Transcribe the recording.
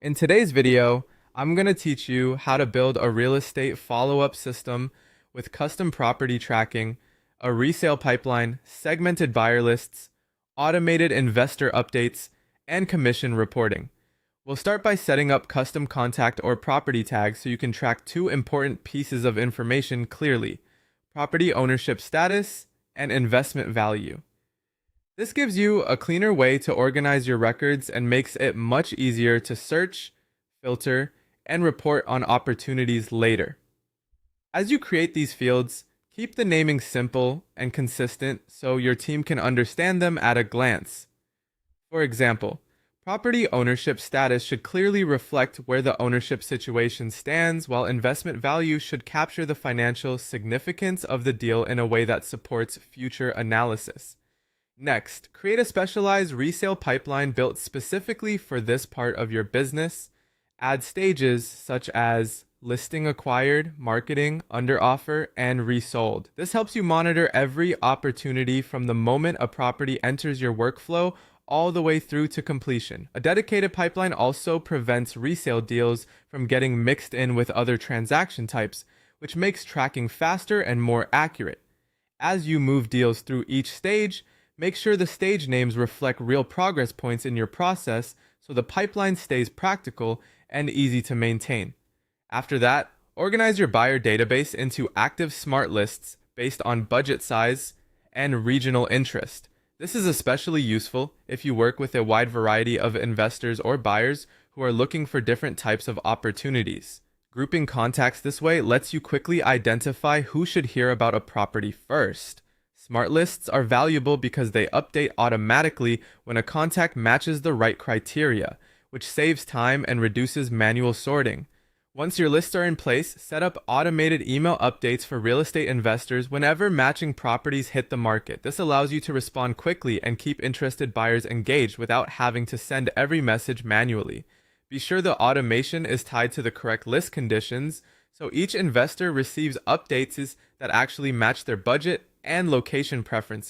In today's video, I'm going to teach you how to build a real estate follow-up system with custom property tracking, a resale pipeline, segmented buyer lists, automated investor updates, and commission reporting. We'll start by setting up custom contact or property tags so you can track two important pieces of information clearly: property ownership status and investment value. This gives you a cleaner way to organize your records and makes it much easier to search, filter, and report on opportunities later. As you create these fields, keep the naming simple and consistent so your team can understand them at a glance. For example, property ownership status should clearly reflect where the ownership situation stands, while investment value should capture the financial significance of the deal in a way that supports future analysis. Next, create a specialized resale pipeline built specifically for this part of your business. Add stages such as listing acquired, marketing, under offer, and resold. This helps you monitor every opportunity from the moment a property enters your workflow all the way through to completion. A dedicated pipeline also prevents resale deals from getting mixed in with other transaction types, which makes tracking faster and more accurate. As you move deals through each stage, make sure the stage names reflect real progress points in your process so the pipeline stays practical and easy to maintain. After that, organize your buyer database into active smart lists based on budget size and regional interest. This is especially useful if you work with a wide variety of investors or buyers who are looking for different types of opportunities. Grouping contacts this way lets you quickly identify who should hear about a property first. Smart lists are valuable because they update automatically when a contact matches the right criteria, which saves time and reduces manual sorting. Once your lists are in place, set up automated email updates for real estate investors whenever matching properties hit the market. This allows you to respond quickly and keep interested buyers engaged without having to send every message manually. Be sure the automation is tied to the correct list conditions, so each investor receives updates that actually match their budget and location preferences.